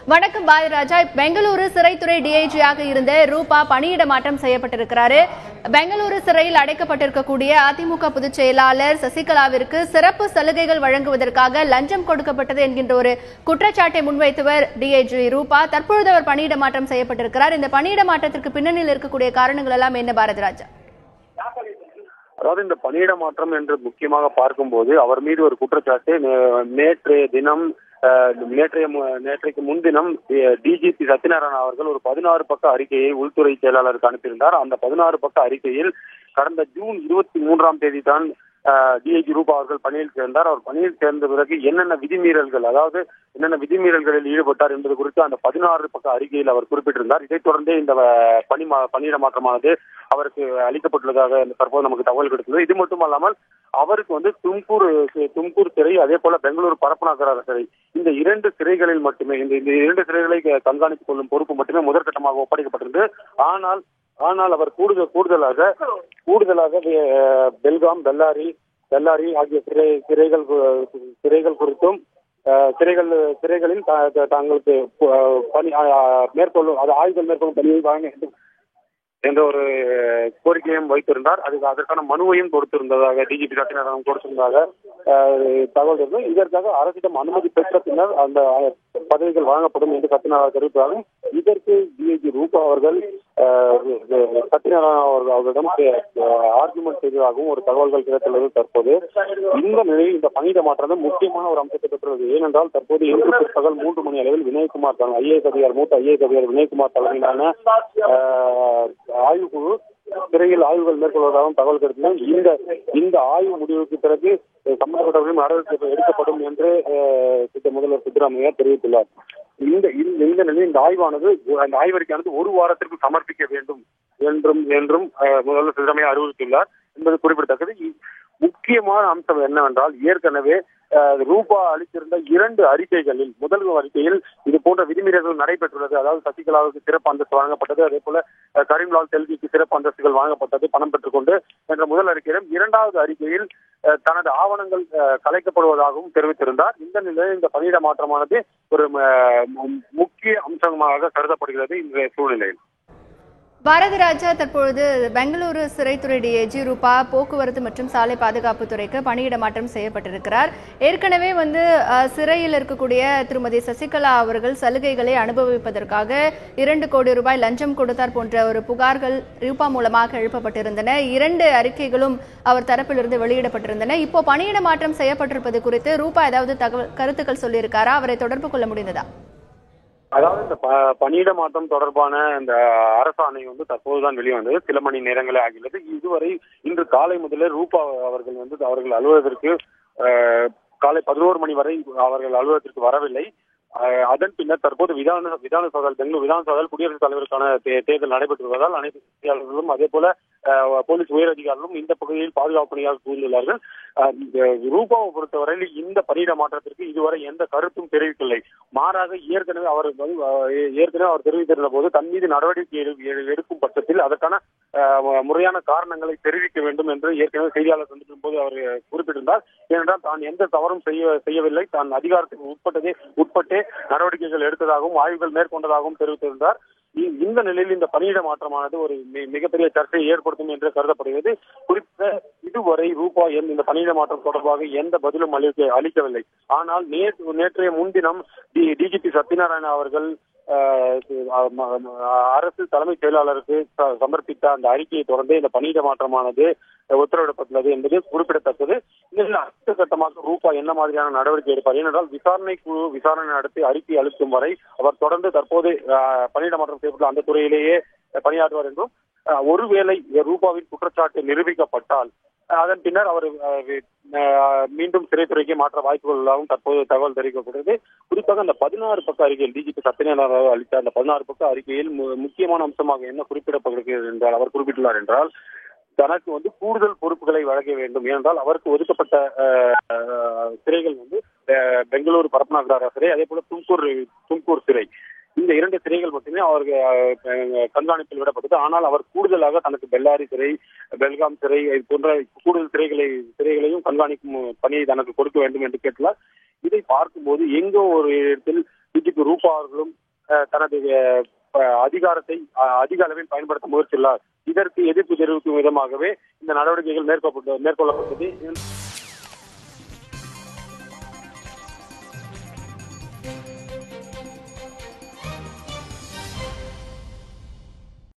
வணக்கம் பாரதிராஜா. பெங்களூரு சிறைத்துறை டிஐஜியாக இருந்த ரூபா பணியிட மாற்றம் செய்யப்பட்டிருக்கிறாரு. பெங்களூரு சிறையில் அடைக்கப்பட்டிருக்கக்கூடிய அதிமுக பொதுச் செயலாளர் சசிகலாவிற்கு சிறப்பு சலுகைகள் வழங்குவதற்காக லஞ்சம் கொடுக்கப்பட்டது என்கின்ற ஒரு குற்றச்சாட்டை முன்வைத்தவர் டிஐஜி ரூபா. தற்பொழுது அவர் பணியிட மாற்றம் செய்யப்பட்டிருக்கிறார். இந்த பணியிட மாற்றத்திற்கு பின்னணியில் இருக்கக்கூடிய காரணங்கள் எல்லாம் என்ன பாரதிராஜா? அதாவது இந்த பணியிட மாற்றம் என்று முக்கியமாக பார்க்கும்போது அவர் மீது ஒரு குற்றச்சாட்டு நேற்றைக்கு முன்தினம் டிஜிபி சத்யநாராயண அவர்கள் ஒரு 16 பக்க அறிக்கையை உள்துறை செயலாளருக்கு அனுப்பியிருந்தார். அந்த 16 பக்க அறிக்கையில் கடந்த ஜூன் 23ஆம் தேதி தான் டிஐஜி ரூபா அவர்கள் பணியில் சேர்ந்தார். அவர் பணியில் சேர்ந்த பிறகு என்னென்ன விதிமீறல்களில் ஈடுபட்டார் என்பது குறித்து அந்த 16 பக்க அறிக்கையில் அவர் குறிப்பிட்டிருந்தார். இதைத் தொடர்ந்தே இந்த பணியிட மாற்றமானது அவருக்கு அளிக்கப்பட்டுள்ளதாக தற்போது நமக்கு தகவல் கிடைத்தது. இது மட்டுமல்லாமல் அவருக்கு தும்கூர் சிறை, அதே போல பெங்களூரு பரப்பனாகர சிறை, இந்த 2 சிறைகளில் மட்டுமே இந்த 2 சிறைகளை கண்காணித்துக் கொள்ளும் பொறுப்பு மட்டுமே முதற்கட்டமாக ஒப்படைக்கப்பட்டிருந்தது. ஆனால் அவர் கூடுதலாக பெல்காம், பெல்லாரி ஆகிய சிறைகள் குறித்தும் சிறைகளில் தாங்களுக்கு ஆய்வுகள் மேற்கொள்ளும் பணியை வழங்க வேண்டும் என்ற ஒரு கோரிக்கையும் வைத்திருந்தார். அதற்கான மனுவையும் கொடுத்திருந்ததாக டிஜிபி சத்யநாராயணன் கொடுத்திருந்ததாக தகவல் இருந்தது. இதற்காக அரசிடம் அனுமதி பெற்ற பின்னர் அந்த பதவிகள் வழங்கப்படும் என்று சத்யநாராயணன் தெரிவித்தாலும் இதற்கு டிஐஜி ரூபா அவர்கள் சத்யநாராயணன் அவர்களிடம் ஆர்குமெண்ட் செய்ததாகவும் ஒரு தகவல்கள் கிடைத்துள்ளது. தற்போது இந்த நிலையில் இந்த பணியிட மாற்றம் முக்கியமான ஒரு அம்சத்தை பெற்றுள்ளது. ஏனென்றால் தற்போது இன்று பிற்பகல் 3 மணி அளவில் வினய்குமார் மூத்த ஐஏஎஸ் அதிகாரி வினய்குமார் தலைமையிலான ஆய்வுக்குழு சிறையில் ஆய்வுகள் மேற்கொள்வதாகவும் தகவல் கிடைத்தது. இந்த ஆய்வு முடிவுக்கு பிறகு சம்பந்தப்பட்டவர்களும் நடவடிக்கை எடுக்கப்படும் என்று முதல்வர் சித்தராமையா தெரிவித்துள்ளார். இந்த நிலையில் இந்த ஆய்வறிக்கையானது 1 வாரத்திற்கு சமர்ப்பிக்க வேண்டும் என்றும் முதல்வர் சித்தராமையா அறிவுறுத்தியுள்ளார் என்பது குறிப்பிடத்தக்கது. முக்கியமான அம்சம் என்னவென்றால் ஏற்கனவே ரூபா அளித்திருந்த 2 அறிக்கைகளில் முதல் அறிக்கையில் இது போன்ற விதிமீறல்கள் நடைபெற்றுள்ளது. அதாவது சசிகலாவுக்கு சிறப்பு அந்தஸ்து வழங்கப்பட்டது, அதே போல கரீம்லால் தெல்விக்கு சிறப்பு அந்தஸ்துகள் வழங்கப்பட்டது பணம் பெற்றுக் கொண்டு என்ற முதல் அறிக்கையிலும் 2வது அறிக்கையில் தனது ஆவணங்கள் கலைக்கப்படுவதாகவும் தெரிவித்திருந்தார். இந்த நிலையில் இந்த பணியிட மாற்றமானது ஒரு முக்கிய அம்சமாக கருதப்படுகிறது இன்றைய சூழ்நிலையில். பாரதிராஜா, தற்பொழுது பெங்களூரு சிறைத்துறை டிஐஜி ரூபா போக்குவரத்து மற்றும் சாலை பாதுகாப்பு துறைக்கு பணியிட மாற்றம் செய்யப்பட்டிருக்கிறார். ஏற்கனவே சிறையில் இருக்கக்கூடிய திருமதி சசிகலா அவர்கள் சலுகைகளை அனுபவிப்பதற்காக 2 கோடி ரூபாய் லஞ்சம் கொடுத்தார் போன்ற ஒரு புகார்கள் ரூபா மூலமாக எழுப்பப்பட்டிருந்தன. 2 அறிக்கைகளும் அவர் தரப்பிலிருந்து வெளியிடப்பட்டிருந்தன. இப்போ பணியிட மாற்றம் செய்யப்பட்டிருப்பது குறித்து ரூபா ஏதாவது கருத்துக்கள் சொல்லியிருக்காரா? அவரை தொடர்பு கொள்ள முடிந்ததா? அதாவது இந்த பணியிட மாற்றம் தொடர்பான இந்த அரசாணை தற்போதுதான் வெளிவந்தது. சில மணி நேரங்களே ஆகியுள்ளது. இதுவரை இன்று காலை முதலே ரூபா அவர்கள் அவர்கள் அலுவலகத்திற்கு காலை 11 மணி வரை அவர்கள் அலுவலகத்திற்கு வரவில்லை. அதன் பின்னர் தற்போது பெங்களூர் விதான சபையில் குடியரசுத் தலைவருக்கான தேர்தல் நடைபெற்று வருவதால் அனைத்து செய்தியாளர்களும் அதே போல போலீஸ் உயரதிகாரிகளும் இந்த பகுதியில் பாதுகாப்பு பணியாக கூர்ந்துள்ளார்கள். ரூபாவை பொறுத்தவரையில் இந்த பணியிட மாற்றத்திற்கு இதுவரை எந்த கருத்தும் தெரிவிக்கவில்லை. மாறாக ஏற்கனவே அவர் தெரிவித்திருந்த போது தன் மீது நடவடிக்கை எடுக்கும் பட்சத்தில் அதற்கான முறையான காரணங்களை தெரிவிக்க வேண்டும் என்று ஏற்கனவே செய்தியாளர் சந்திக்கும் போது அவர் குறிப்பிட்டிருந்தார். ஏனென்றால் தான் எந்த தவறும் செய்யவில்லை, தான் அதிகாரத்துக்கு உட்பட்டே நடவடிக்கைகள் எடுத்ததாகவும் ஆய்வுகள் மேற்கொண்டதாகவும் தெரிவித்திருந்தார். இந்த நிலையில் இந்த பணியிட மாற்றமானது ஒரு மிகப்பெரிய சர்ச்சையை ஏற்படுத்தும் என்று கருதப்படுகிறது. குறிப்பிட்ட இதுவரை ரூபா இந்த பணியிட மாற்றம் தொடர்பாக எந்த பதிலும் அளிக்கவில்லை. ஆனால் நேற்றைய முன்தினம் டிஜிபி சத்யநாராயண அவர்கள் அரசு தலைமைச் செயலாளருக்கு சமர்ப்பித்த அந்த அறிக்கையை தொடர்ந்து இந்த பணியிட மாற்றமானது உத்தரவிடப்பட்டுள்ளது என்பது குறிப்பிடத்தக்கது. இதில் அடுத்த கட்டமாக ரூபா என்ன மாதிரியான நடவடிக்கை எடுப்பார்? ஏனென்றால் விசாரணை குழு விசாரணை நடத்தி அறிக்கை அளிக்கும் வரை அவர் தொடர்ந்து தற்போது பணியிட மாற்றம் செய்யப்பட்டுள்ள அந்த துறையிலேயே பணியாற்றுவார் என்றும், ஒருவேளை ரூபாவின் குற்றச்சாட்டு நிரூபிக்கப்பட்டால் அதன் பின்னர் அவர் மீண்டும் சிறைத்துறைக்கு மாற்ற வாய்ப்புகள் உள்ளதாகவும் தற்போது தகவல் தெரிவிக்கப்படுகிறது. குறிப்பாக அந்த 16 பக்க அறிக்கையில் டிஜிபி சத்யநாராயண அளித்த அந்த 16 பக்க அறிக்கையில் முக்கியமான அம்சமாக என்ன குறிப்பிடப்படுகிறது என்றால் அவர் குறிப்பிட்டுள்ளார் என்றால் தனக்கு கூடுதல் பொறுப்புகளை வழங்க வேண்டும். ஏனென்றால் அவருக்கு ஒதுக்கப்பட்ட சிறைகள் பெங்களூரு பரப்பனாகர சிறை, அதே போல தும்கூர் சிறை, இந்த 2 சிறைகள் மட்டுமே அவருக்கு கண்காணிப்பில் விடப்பட்டது. ஆனால் அவர் கூடுதலாக தனக்கு பெல்லாரி சிறை, பெல்காம் சிறை போன்ற கூடுதல் சிறைகளையும் கண்காணிக்கும் பணியை தனக்கு கொடுக்க வேண்டும் என்று கேட்டுள்ளார். இதை பார்க்கும்போது எங்கோ ஒரு இடத்தில் டிஜிபி ரூபா அவர்களும் தனது அதிகாரத்தை அதிக அளவில் பயன்படுத்த முயற்சியுள்ளார். இதற்கு எதிர்ப்பு தெரிவிக்கும் விதமாகவே இந்த நடவடிக்கைகள் மேற்கொள்ளப்பட்டது.